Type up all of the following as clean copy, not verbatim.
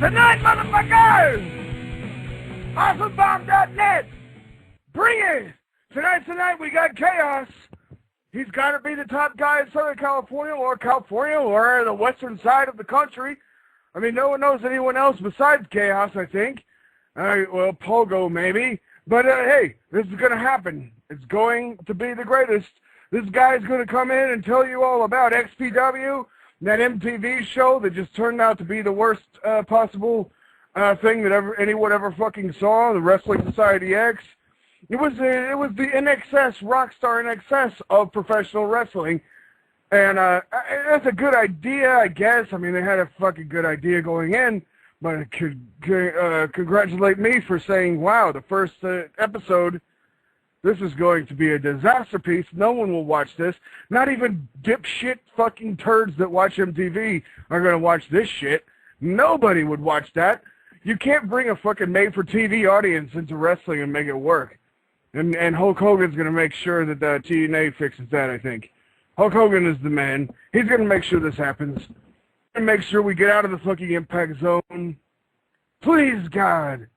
Tonight, motherfuckers! AwesomeBomb.net! Bring it! Tonight, we got KAOS. He's got to be the top guy in Southern California or the western side of the country. I mean, no one knows anyone else besides KAOS, I think. Well, Pogo, maybe. But, hey, this is going to happen. It's going to be the greatest. This guy's going to come in and tell you all about XPW, that MTV show that just turned out to be the worst possible thing that anyone ever fucking saw, the Wrestling Society X. It was the NXS, Rockstar NXS of professional wrestling. And that's a good idea, I guess. I mean, they had a fucking good idea going in, but congratulate me for saying, wow, the first episode, this is going to be a disaster piece. No one will watch this. Not even dipshit fucking turds that watch MTV are going to watch this shit. Nobody would watch that. You can't bring a fucking made-for-TV audience into wrestling and make it work. And Hulk Hogan's going to make sure that TNA fixes that, I think. Hulk Hogan is the man. He's going to make sure this happens. And make sure we get out of the fucking impact zone. Please, God.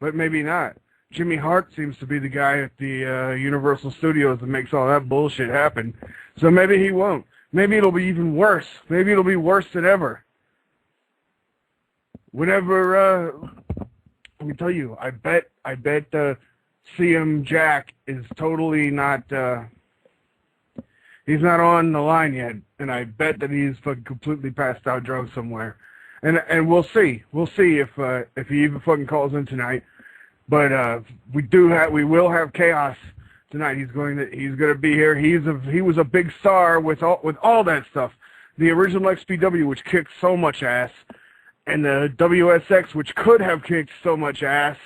But maybe not. Jimmy Hart seems to be the guy at the Universal Studios that makes all that bullshit happen. So maybe he won't. Maybe it'll be even worse. Maybe it'll be worse than ever. Whenever, let me tell you, I bet CM Jack is totally not, he's not on the line yet, and I bet that he's fucking completely passed out drunk somewhere. And we'll see. We'll see if he even fucking calls in tonight. But we will have KAOS tonight. He's going to be here. He was a big star with all that stuff. The original XPW, which kicked so much ass, and the WSX, which could have kicked so much ass,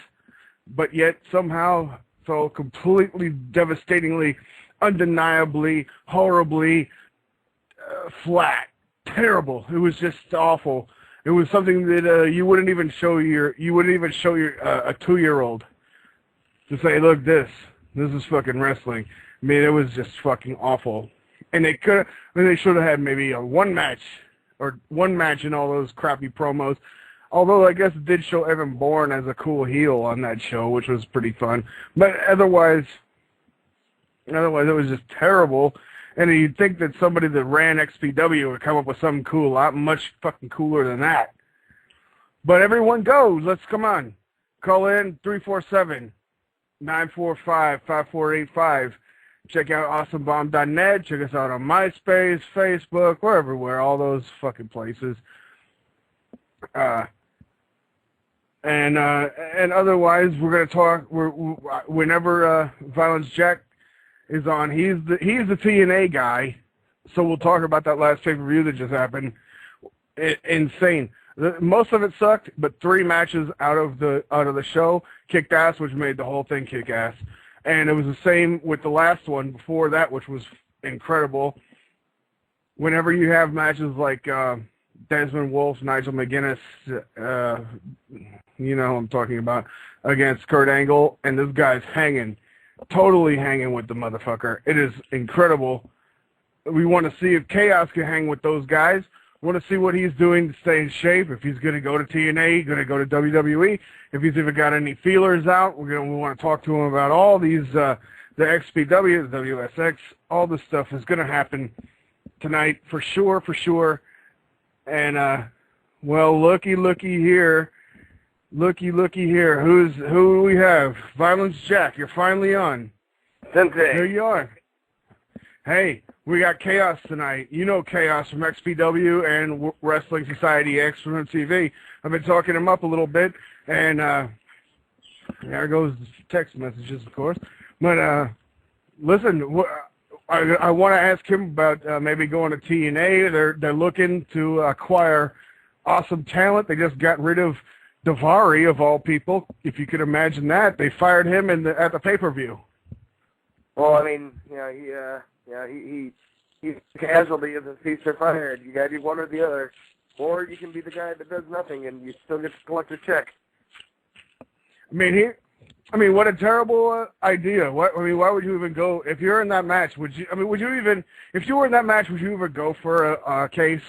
but yet somehow so completely, devastatingly, undeniably, horribly flat, terrible. It was just awful. It was something that you wouldn't even show your a 2-year-old to say, look, this is fucking wrestling. I mean, it was just fucking awful. And they should have had maybe one match in all those crappy promos. Although I guess it did show Evan Bourne as a cool heel on that show, which was pretty fun. But otherwise it was just terrible. And you'd think that somebody that ran XPW would come up with something cool, much fucking cooler than that. But everyone goes. Let's come on. Call in 347-945-5485. Check out AwesomeBomb.net. Check us out on MySpace, Facebook, we're everywhere, all those fucking places. And otherwise, we're going to talk. Whenever Violence Jack is on, he's the TNA guy. So we'll talk about that last pay-per-view that just happened. Insane. Most of it sucked, but 3 matches out of the show kicked ass, which made the whole thing kick ass. And it was the same with the last one before that, which was incredible. Whenever you have matches like Desmond Wolfe, Nigel McGuinness, you know who I'm talking about, against Kurt Angle, and this guy's totally hanging with the motherfucker. It is incredible. We want to see if KAOS can hang with those guys. We want to see what he's doing to stay in shape, if he's going to go to TNA, going to go to WWE, if he's even got any feelers out. We want to talk to him about all these, the XPW, the WSX, all this stuff is going to happen tonight for sure. And, well, looky here. Looky here. Who do we have? Violence Jack, you're finally on. Sensei. Here you are. Hey, we got KAOS tonight. You know KAOS from XPW and Wrestling Society X from MTV. I've been talking him up a little bit, and there goes text messages, of course. But listen, I want to ask him about maybe going to TNA. They're looking to acquire awesome talent. They just got rid of Daivari, of all people. If you could imagine that, they fired him at the pay-per-view. Well, I mean, he's a casualty of the feast or fired. You got to be one or the other, or you can be the guy that does nothing and you still get to collect a check. I mean, what a terrible idea. Why would you even go if you're in that match? If you were in that match, would you ever go for a case?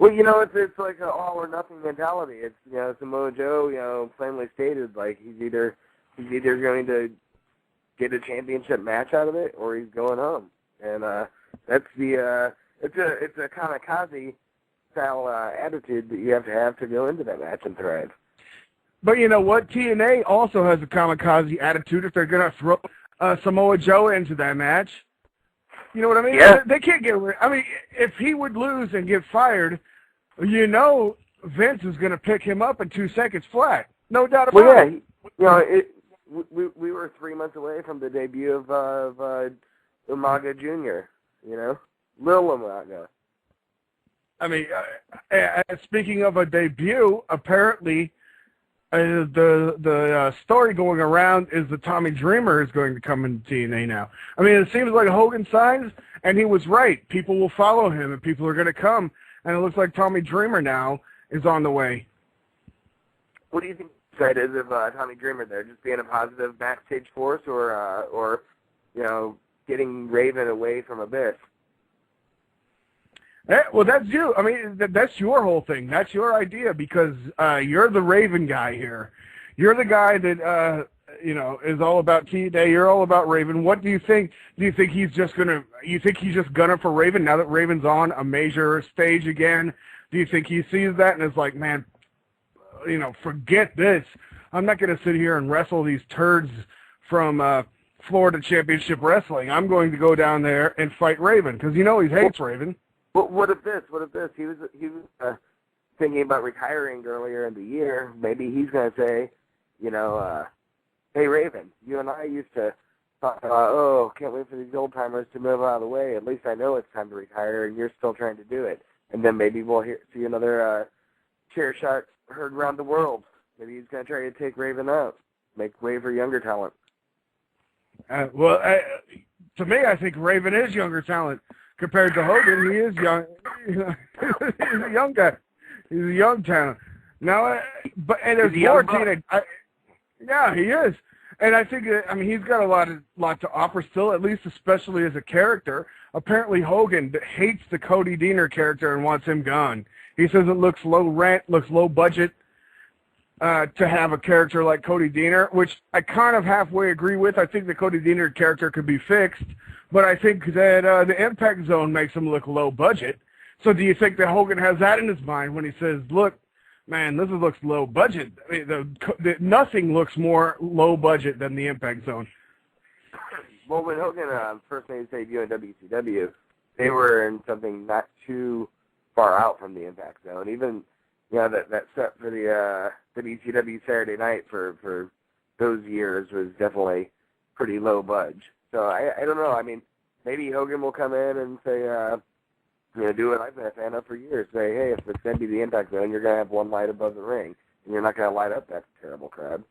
Well, it's like an all or nothing mentality. It's Samoa Joe, plainly stated, like he's either going to get a championship match out of it or he's going home, and that's the it's a kamikaze style attitude that you have to go into that match and thrive. But you know what? TNA also has a kamikaze attitude if they're going to throw Samoa Joe into that match. You know what I mean? Yeah. They can't get rid. I mean, if he would lose and get fired, Vince is going to pick him up in 2 seconds flat. No doubt about it. We were 3 months away from the debut of Umaga Jr., Lil Umaga. I mean, speaking of a debut, apparently the story going around is that Tommy Dreamer is going to come into TNA now. I mean, it seems like Hogan signs, and he was right. People will follow him, and people are going to come, and it looks like Tommy Dreamer now is on the way. What do you think the side is of Tommy Dreamer there? Just being a positive backstage force, or getting Raven away from Abyss? Well, that's you. I mean, that's your whole thing. That's your idea because you're the Raven guy here. You're the guy that is all about TNA. You're all about Raven. What do you think? Do you think he's just gonna? You think he's just gunning for Raven now that Raven's on a major stage again? Do you think he sees that and is like, man, forget this. I'm not going to sit here and wrestle these turds from Florida Championship Wrestling. I'm going to go down there and fight Raven because he hates Raven. What if this? He was thinking about retiring earlier in the year. Maybe he's going to say, hey Raven, you and I used to talk about, can't wait for these old timers to move out of the way. At least I know it's time to retire, and you're still trying to do it. And then maybe we'll see another chair shot heard around the world. Maybe he's going to try to take Raven out, make way for younger talent. To me, I think Raven is younger talent. Compared to Hogan, he is young. He's a young guy. He's a young talent. Now, and there's more TNA. Yeah, he is. And I think that, he's got a lot to offer still, at least especially as a character. Apparently, Hogan hates the Cody Deaner character and wants him gone. He says it looks low rent, looks low budget to have a character like Cody Deaner, which I kind of halfway agree with. I think the Cody Deaner character could be fixed. But I think that the Impact Zone makes him look low budget. So do you think that Hogan has that in his mind when he says, look, man, this looks low budget? I mean, nothing looks more low budget than the Impact Zone. Well, when Hogan first made his debut in WCW, they were in something not too far out from the Impact Zone. Even, that set for the WCW Saturday night for those years was definitely pretty low budge. So I don't know. I mean, maybe Hogan will come in and say, do what I've been a fan of for years. Say, hey, if it's going to be the Impact Zone, you're going to have one light above the ring, and you're not going to light up that terrible crowd.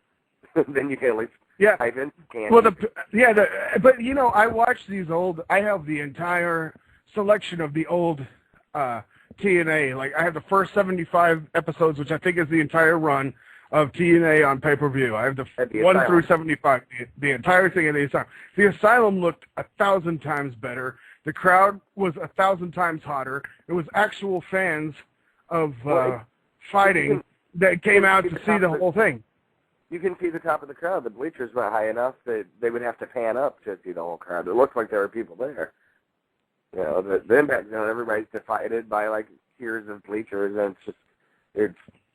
Then you can at least type in candy. Well, but I watch these old. I have the entire selection of the old TNA. Like I have the first 75 episodes, which I think is the entire run of TNA on pay-per-view. I have the 1 through 75, the entire thing of the Asylum. The Asylum looked 1,000 times better. The crowd was 1,000 times hotter. It was actual fans of fighting that came out to see the whole thing. You can see the top of the crowd. The bleachers not high enough that they would have to pan up to see the whole crowd. It looked like there were people there. The Impact Zone, everybody's divided by like tiers of bleachers, and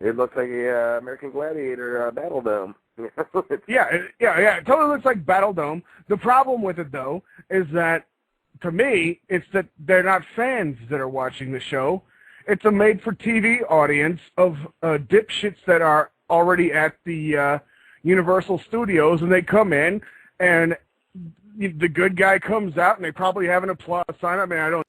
it looks like a American Gladiator Battle Dome. Yeah. It totally looks like Battle Dome. The problem with it, though, is that, to me, it's that they're not fans that are watching the show. It's a made-for-TV audience of dipshits that are already at the Universal Studios, and they come in, and the good guy comes out, and they probably have an applause sign. I mean, I don't